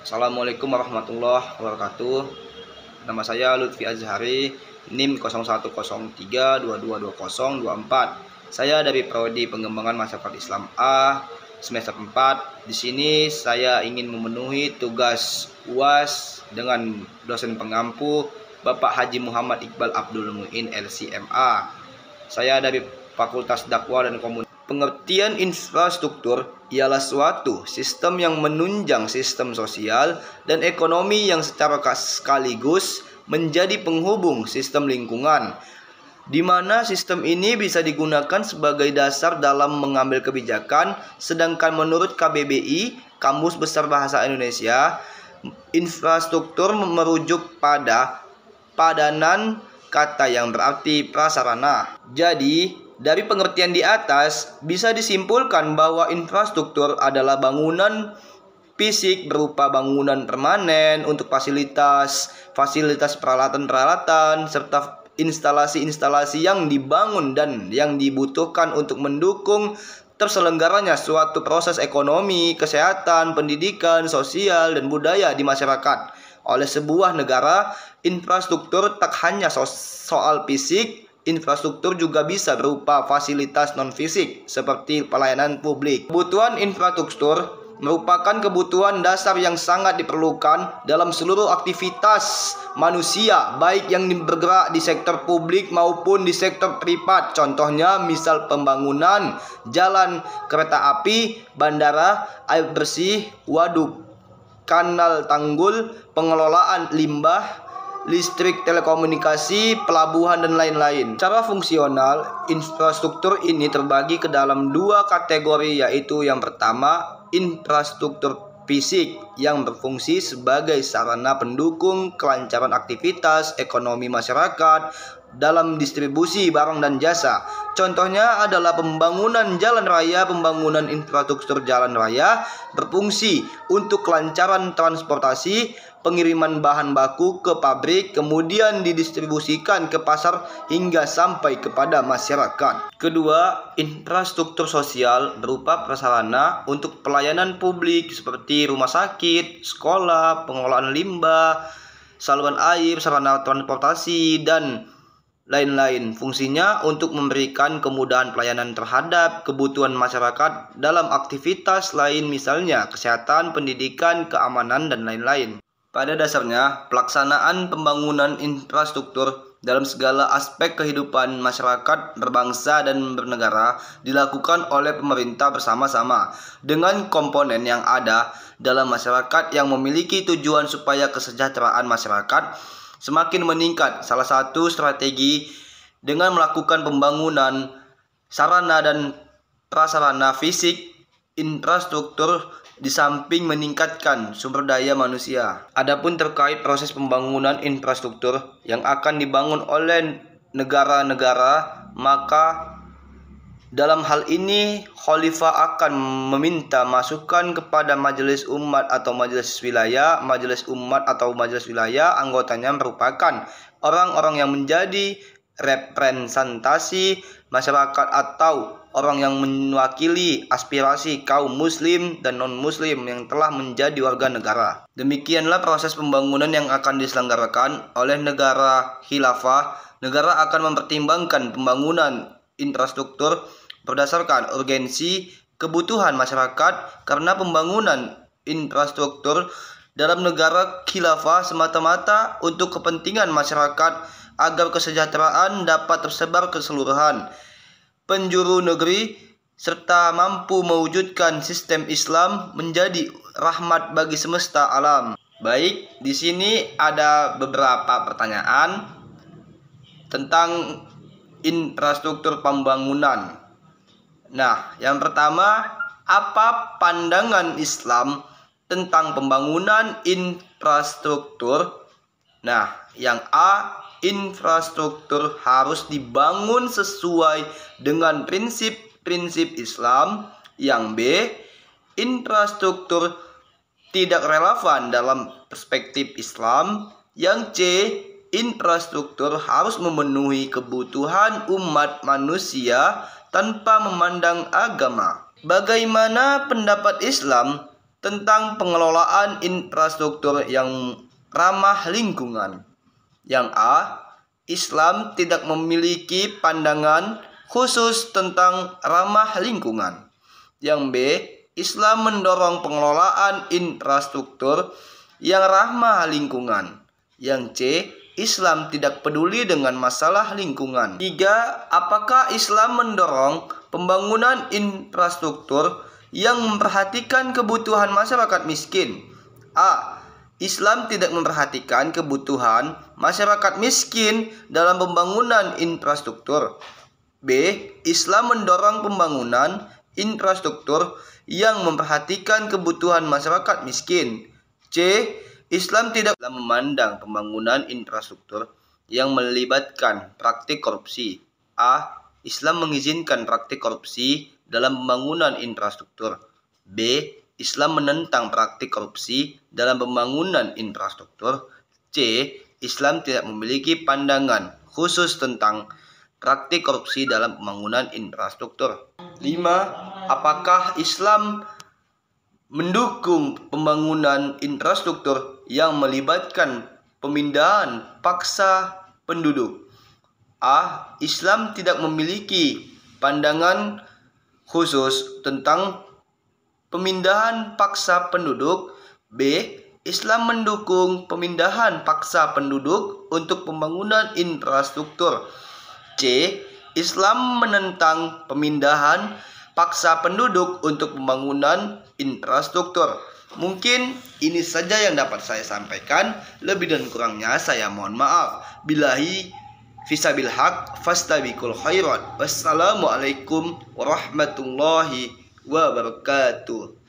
Assalamualaikum warahmatullahi wabarakatuh. Nama saya Lutfi Azhari, NIM 0103222024. Saya dari Prodi Pengembangan Masyarakat Islam A semester 4. Di sini saya ingin memenuhi tugas UAS dengan dosen pengampu Bapak Haji Muhammad Iqbal Abdul Muin LCMA. Saya dari Fakultas Dakwah dan Komunikasi. Pengertian infrastruktur ialah suatu sistem yang menunjang sistem sosial dan ekonomi yang secara sekaligus menjadi penghubung sistem lingkungan, di mana sistem ini bisa digunakan sebagai dasar dalam mengambil kebijakan. Sedangkan menurut KBBI, Kamus Besar Bahasa Indonesia, infrastruktur merujuk pada padanan kata yang berarti prasarana. Jadi, dari pengertian di atas bisa disimpulkan bahwa infrastruktur adalah bangunan fisik berupa bangunan permanen untuk fasilitas peralatan-peralatan serta instalasi-instalasi yang dibangun dan yang dibutuhkan untuk mendukung terselenggaranya suatu proses ekonomi, kesehatan, pendidikan, sosial, dan budaya di masyarakat. Oleh sebuah negara, infrastruktur tak hanya soal fisik. Infrastruktur juga bisa berupa fasilitas non-fisik seperti pelayanan publik. Kebutuhan infrastruktur merupakan kebutuhan dasar yang sangat diperlukan dalam seluruh aktivitas manusia, baik yang bergerak di sektor publik maupun di sektor privat. Contohnya misal pembangunan jalan, kereta api, bandara, air bersih, waduk, kanal tanggul, pengelolaan limbah, listrik, telekomunikasi, pelabuhan, dan lain-lain. Secara fungsional, infrastruktur ini terbagi ke dalam dua kategori, yaitu yang pertama, infrastruktur fisik yang berfungsi sebagai sarana pendukung kelancaran aktivitas ekonomi masyarakat dalam distribusi barang dan jasa. Contohnya adalah pembangunan jalan raya. Pembangunan infrastruktur jalan raya berfungsi untuk kelancaran transportasi, pengiriman bahan baku ke pabrik, kemudian didistribusikan ke pasar hingga sampai kepada masyarakat. Kedua, infrastruktur sosial berupa prasarana untuk pelayanan publik seperti rumah sakit, sekolah, pengelolaan limbah, saluran air, sarana transportasi, dan lain-lain. Fungsinya untuk memberikan kemudahan pelayanan terhadap kebutuhan masyarakat dalam aktivitas lain, misalnya kesehatan, pendidikan, keamanan, dan lain-lain. Pada dasarnya, pelaksanaan pembangunan infrastruktur dalam segala aspek kehidupan masyarakat berbangsa dan bernegara dilakukan oleh pemerintah bersama-sama dengan komponen yang ada dalam masyarakat yang memiliki tujuan supaya kesejahteraan masyarakat semakin meningkat. Salah satu strategi dengan melakukan pembangunan sarana dan prasarana fisik infrastruktur di samping meningkatkan sumber daya manusia. Adapun terkait proses pembangunan infrastruktur yang akan dibangun oleh negara-negara, maka dalam hal ini Khalifah akan meminta masukan kepada Majelis Umat atau Majelis Wilayah. Majelis Umat atau Majelis Wilayah anggotanya merupakan orang-orang yang menjadi representasi masyarakat atau orang yang mewakili aspirasi kaum muslim dan non-muslim yang telah menjadi warga negara. Demikianlah proses pembangunan yang akan diselenggarakan oleh negara khilafah. Negara akan mempertimbangkan pembangunan infrastruktur berdasarkan urgensi kebutuhan masyarakat, karena pembangunan infrastruktur dalam negara khilafah semata-mata untuk kepentingan masyarakat agar kesejahteraan dapat tersebar keseluruhan penjuru negeri serta mampu mewujudkan sistem Islam menjadi rahmat bagi semesta alam. Baik, di sini ada beberapa pertanyaan tentang infrastruktur pembangunan. Nah, yang pertama, apa pandangan Islam tentang pembangunan infrastruktur? Nah, yang A, infrastruktur harus dibangun sesuai dengan prinsip-prinsip Islam. Yang B, infrastruktur tidak relevan dalam perspektif Islam. Yang C, infrastruktur harus memenuhi kebutuhan umat manusia tanpa memandang agama. Bagaimana pendapat Islam tentang pengelolaan infrastruktur yang ramah lingkungan. Yang A. Islam tidak memiliki pandangan khusus tentang ramah lingkungan. Yang B. Islam mendorong pengelolaan infrastruktur yang ramah lingkungan. Yang C. Islam tidak peduli dengan masalah lingkungan. 3. Apakah Islam mendorong pembangunan infrastruktur yang memperhatikan kebutuhan masyarakat miskin? A. Islam tidak memperhatikan kebutuhan masyarakat miskin dalam pembangunan infrastruktur. B. Islam mendorong pembangunan infrastruktur yang memperhatikan kebutuhan masyarakat miskin. C. Islam tidak memandang pembangunan infrastruktur yang melibatkan praktik korupsi. A. Islam mengizinkan praktik korupsi dalam pembangunan infrastruktur. B. Islam menentang praktik korupsi dalam pembangunan infrastruktur. C. Islam tidak memiliki pandangan khusus tentang praktik korupsi dalam pembangunan infrastruktur. 5. Apakah Islam mendukung pembangunan infrastruktur yang melibatkan pemindahan paksa penduduk? A. Islam tidak memiliki pandangan khusus tentang pemindahan paksa penduduk. B. Islam mendukung pemindahan paksa penduduk untuk pembangunan infrastruktur. C. Islam menentang pemindahan paksa penduduk untuk pembangunan infrastruktur. Mungkin ini saja yang dapat saya sampaikan. Lebih dan kurangnya saya mohon maaf. Billahi fisabil haq fastabiqul khairat. Wassalamualaikum warahmatullahi wabarakatuh.